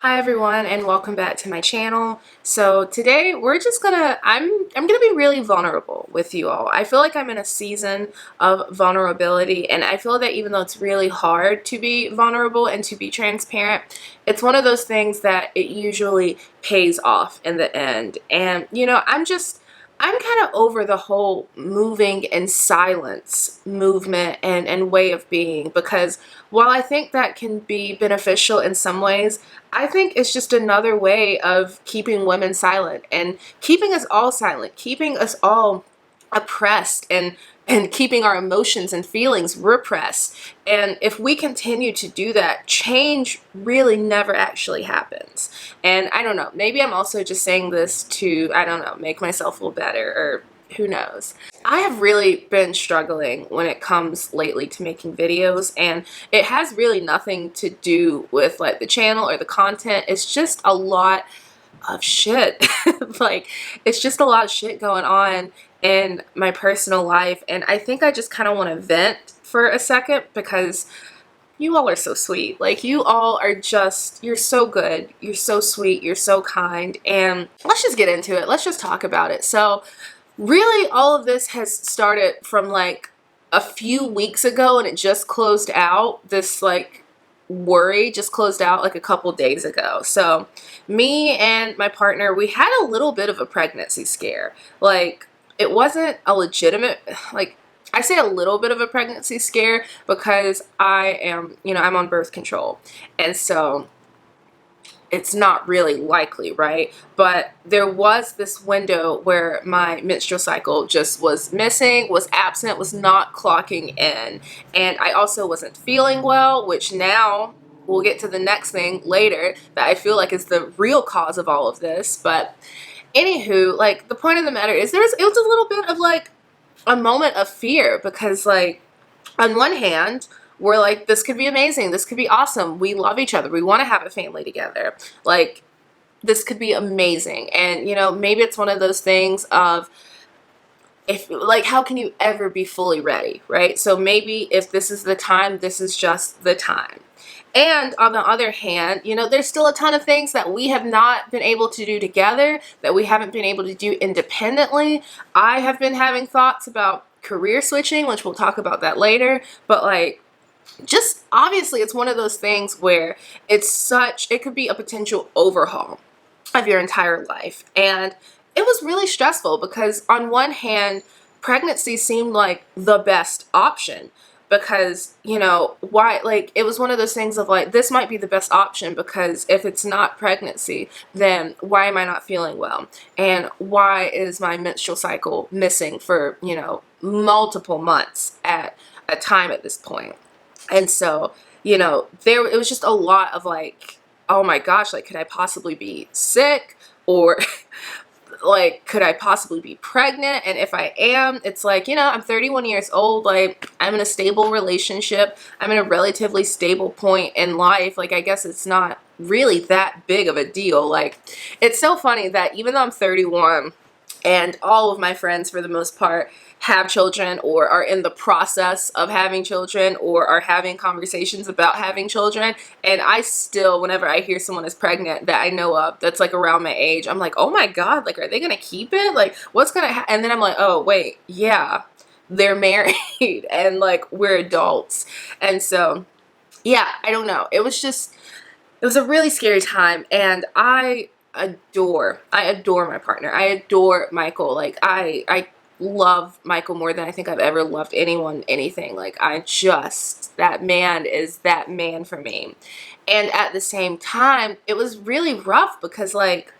Hi everyone and welcome back to my channel. So today we're just gonna I'm gonna be really vulnerable with you all. I feel like I'm in a season of vulnerability, and I feel that even though it's really hard to be vulnerable and to be transparent, it's one of those things that it usually pays off in the end. And I'm kind of over the whole moving in silence movement and way of being, because while I think that can be beneficial in some ways, I think it's just another way of keeping women silent and keeping us all silent, keeping us all oppressed and keeping our emotions and feelings repressed. And if we continue to do that, change really never actually happens. And I don't know, maybe I'm also just saying this to, I don't know, make myself feel better, or who knows. I have really been struggling when it comes lately to making videos, and it has really nothing to do with like the channel or the content. It's just a lot of shit. Like, it's just a lot of shit going on in my personal life, and I think I just kind of want to vent for a second because you all are so sweet. Like, you all are just, you're so good, you're so sweet, you're so kind, and let's just get into it. Let's just talk about it. So really, all of this has started from like a few weeks ago, and it just closed out. This like worry just closed out like a couple days ago. So me and my partner, we had a little bit of a pregnancy scare. Like, it wasn't a legitimate, like, I say a little bit of a pregnancy scare because I am, I'm on birth control. And so it's not really likely, right? But there was this window where my menstrual cycle just was missing, was absent, was not clocking in. And I also wasn't feeling well, which now we'll get to the next thing later that I feel like is the real cause of all of this. But anywho, like, the point of the matter is it was a little bit of like a moment of fear because, like, on one hand, we're like, this could be amazing, this could be awesome, we love each other, we want to have a family together, like, this could be amazing. And maybe it's one of those things of, if like, how can you ever be fully ready, right? So maybe if this is the time, this is just the time. And on the other hand, there's still a ton of things that we have not been able to do together, that we haven't been able to do independently. I have been having thoughts about career switching, which we'll talk about that later. But like, just obviously, it's one of those things where it could be a potential overhaul of your entire life. And it was really stressful because on one hand, pregnancy seemed like the best option because, why, like, it was one of those things of like, this might be the best option because if it's not pregnancy, then why am I not feeling well? And why is my menstrual cycle missing for, multiple months at a time at this point? And so, it was just a lot of like, oh my gosh, like, could I possibly be sick? Or like, could I possibly be pregnant? And if I am, it's like, I'm 31 years old. Like, I'm in a stable relationship. I'm in a relatively stable point in life. Like, I guess it's not really that big of a deal. Like, it's so funny that even though I'm 31 and all of my friends, for the most part, have children or are in the process of having children or are having conversations about having children, and I still, whenever I hear someone is pregnant that I know of that's like around my age, I'm like, oh my god, like, are they gonna keep it? Like, what's gonna and then I'm like, oh wait, yeah, they're married and like, we're adults. And so yeah, I don't know, it was a really scary time. And I adore my partner. I adore Michael. Like, I love Michael more than I think I've ever loved anyone, anything. Like, that man is that man for me. And at the same time, it was really rough because, like,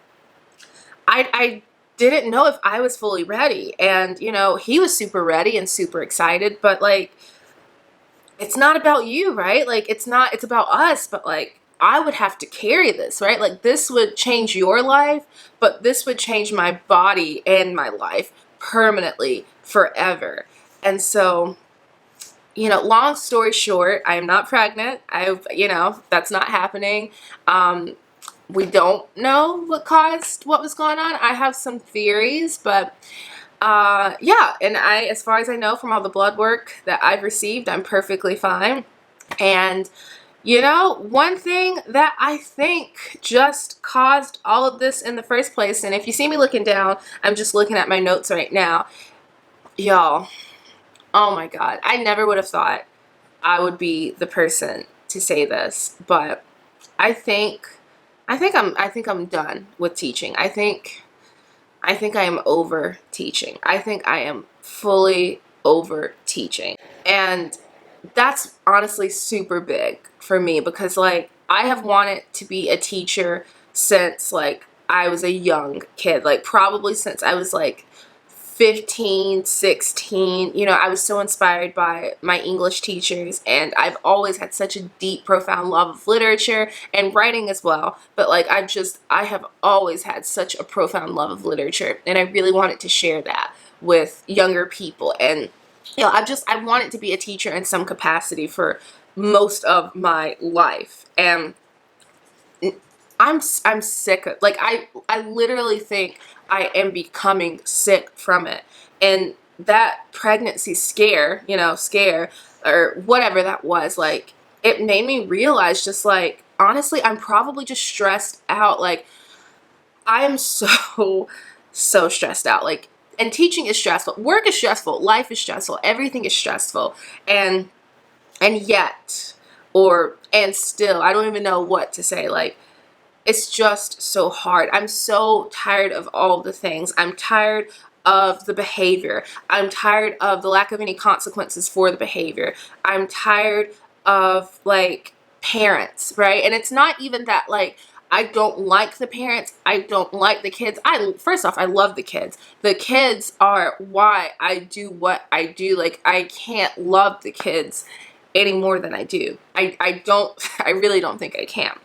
I didn't know if I was fully ready. And, he was super ready and super excited, but like, it's not about you, right? Like, it's about us, but like, I would have to carry this, right? Like, this would change your life, but this would change my body and my life permanently, forever. And so, long story short, I am not pregnant. That's not happening. We don't know what caused what was going on. I have some theories, but yeah, and as far as I know from all the blood work that I've received, I'm perfectly fine. And You know, one thing that I think just caused all of this in the first place, and if you see me looking down, I'm just looking at my notes right now. Y'all, oh my God, I never would have thought I would be the person to say this, but I think I think I'm done with teaching. I think I am over teaching. I think I am fully over teaching. And that's honestly super big for me because like I have wanted to be a teacher since like I was a young kid, like probably since I was like 15, 16. You know, I was so inspired by my English teachers, and I've always had such a deep, profound love of literature and writing as well. But like I have always had such a profound love of literature, and I really wanted to share that with younger people. And you know, I wanted to be a teacher in some capacity for most of my life. And I'm sick of, like, I literally think I am becoming sick from it. And that pregnancy scare, you know, scare or whatever that was, like, it made me realize just like honestly I'm probably just stressed out. Like I am so so stressed out. Like, and teaching is stressful, work is stressful, life is stressful, everything is stressful. And yet, or and still, I don't even know what to say. Like, it's just so hard. I'm so tired of all the things. I'm tired of the behavior. I'm tired of the lack of any consequences for the behavior. I'm tired of like parents, right? And it's not even that like I don't like the parents. I don't like the kids. I first off, I love the kids. The kids are why I do what I do. Like I can't love the kids any more than I do. I don't I really don't think I can.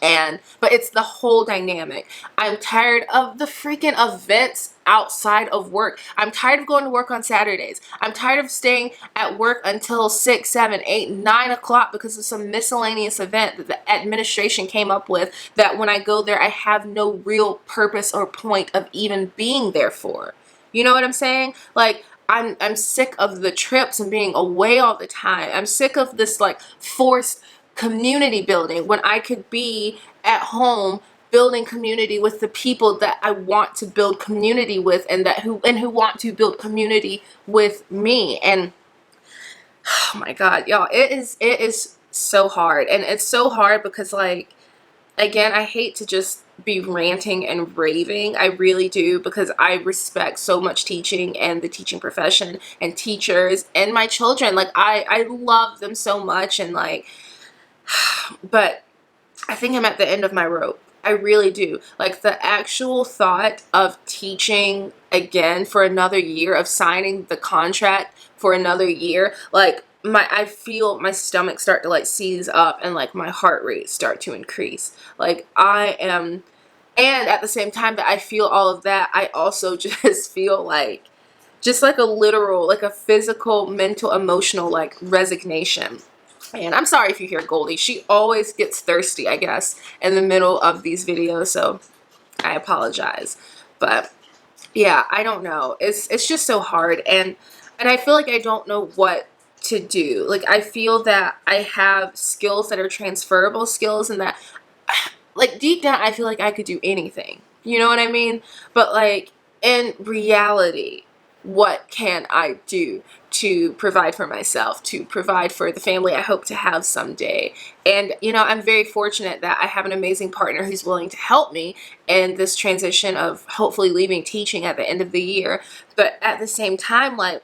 And but it's the whole dynamic. I'm tired of the freaking events outside of work. I'm tired of going to work on Saturdays. I'm tired of staying at work until 6, 7, 8, 9 o'clock because of some miscellaneous event that the administration came up with, that when I go there I have no real purpose or point of even being there for. You know what I'm saying? Like I'm sick of the trips and being away all the time. I'm sick of this like forced community building when I could be at home building community with the people that I want to build community with, and who want to build community with me. And oh my God, y'all, it is so hard. And it's so hard because like again, I hate to just be ranting and raving. I really do, because I respect so much teaching and the teaching profession and teachers and my children. Like I love them so much, and like but I think I'm at the end of my rope. I really do. Like the actual thought of teaching again for another year, of signing the contract for another year, like I feel my stomach start to like seize up and like my heart rate start to increase. Like I am, and at the same time that I feel all of that, I also just feel like just like a literal, like a physical, mental, emotional like resignation. And I'm sorry if you hear Goldie. She always gets thirsty, I guess, in the middle of these videos, so I apologize. But yeah, I don't know. It's just so hard, and I feel like I don't know what to do. Like I feel that I have skills that are transferable skills, and that like deep down I feel like I could do anything. You know what I mean? But like in reality, what can I do to provide for myself, to provide for the family I hope to have someday? And you know, I'm very fortunate that I have an amazing partner who's willing to help me in this transition of hopefully leaving teaching at the end of the year. But at the same time, like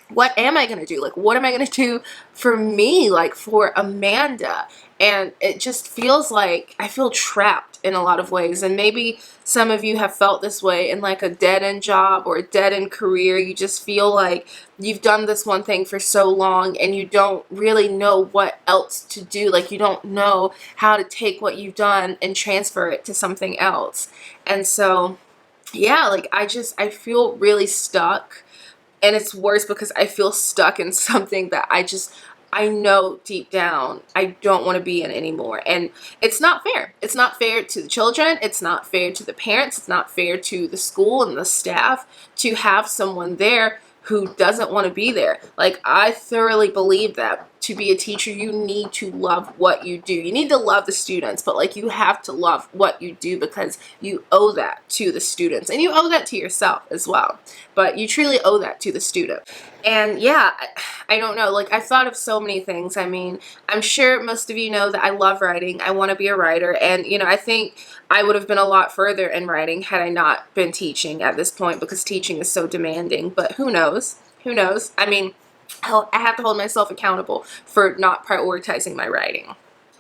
what am I going to do? Like, what am I going to do for me, like for Amanda? And it just feels like I feel trapped in a lot of ways. And maybe some of you have felt this way in like a dead end job or a dead end career. You just feel like you've done this one thing for so long and you don't really know what else to do. Like you don't know how to take what you've done and transfer it to something else. And so, yeah, like I feel really stuck. And it's worse because I feel stuck in something that I know deep down I don't want to be in anymore. And it's not fair. It's not fair to the children. It's not fair to the parents. It's not fair to the school and the staff to have someone there who doesn't want to be there. Like I thoroughly believe that to be a teacher, you need to love what you do. You need to love the students, but like you have to love what you do because you owe that to the students and you owe that to yourself as well. But you truly owe that to the student. And yeah, I don't know, like I've thought of so many things. I mean, I'm sure most of you know that I love writing. I want to be a writer, and you know, I think I would have been a lot further in writing had I not been teaching at this point, because teaching is so demanding. But who knows? Who knows? I mean, I have to hold myself accountable for not prioritizing my writing.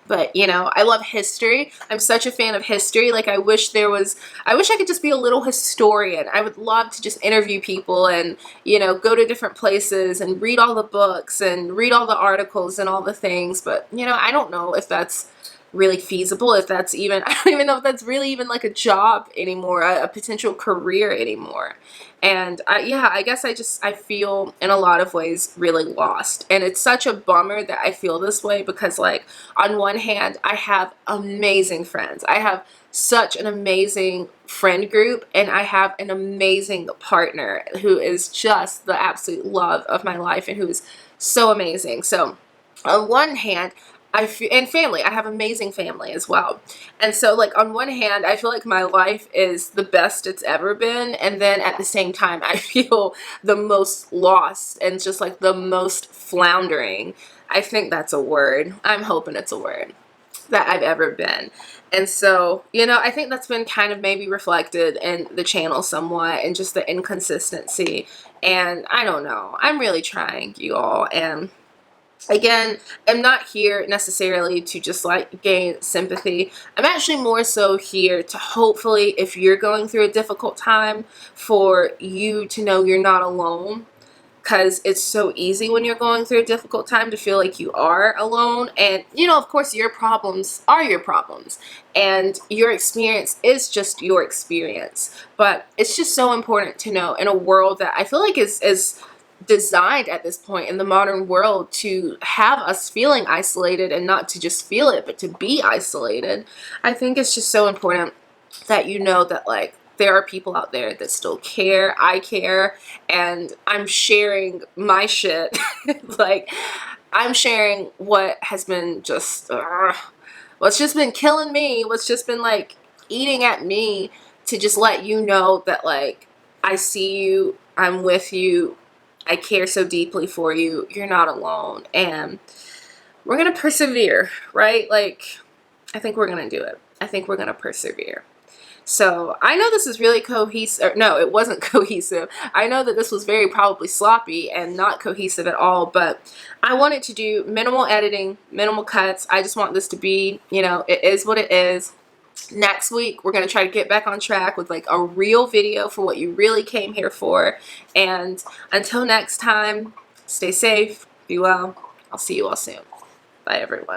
But, you know, I love history. I'm such a fan of history. Like, I wish I could just be a little historian. I would love to just interview people and, you know, go to different places and read all the books and read all the articles and all the things. But, you know, I don't know if that's really feasible, if that's even, I don't even know if that's really even like a job anymore, a potential career anymore. And yeah, I guess I feel in a lot of ways really lost. And it's such a bummer that I feel this way because, like, on one hand, I have amazing friends. I have such an amazing friend group, and I have an amazing partner who is just the absolute love of my life and who is so amazing. So on one hand, and family, I have amazing family as well. And so, like, on one hand, I feel like my life is the best it's ever been, and then at the same time, I feel the most lost and just like the most floundering. I think that's a word. I'm hoping it's a word that I've ever been. And so, you know, I think that's been kind of maybe reflected in the channel somewhat, and just the inconsistency. And I don't know. I'm really trying, you all. And again, I'm not here necessarily to just like gain sympathy. I'm actually more so here to hopefully, if you're going through a difficult time, for you to know you're not alone. Because it's so easy when you're going through a difficult time to feel like you are alone. And, you know, of course, your problems are your problems. And your experience is just your experience. But it's just so important to know in a world that I feel like is designed at this point in the modern world to have us feeling isolated, and not to just feel it, but to be isolated. I think it's just so important that you know that, like, there are people out there that still care. I care, and I'm sharing my shit. Like, I'm sharing what has been just, what's just been killing me, what's just been like eating at me, to just let you know that, like, I see you, I'm with you, I care so deeply for you. You're not alone. And we're going to persevere, right? Like, I think we're going to do it. I think we're going to persevere. So I know this is really cohesive. No, it wasn't cohesive. I know that this was very probably sloppy and not cohesive at all, but I wanted to do minimal editing, minimal cuts. I just want this to be, you know, it is what it is. Next week, we're going to try to get back on track with like a real video for what you really came here for. And until next time, stay safe, be well. I'll see you all soon. Bye, everyone.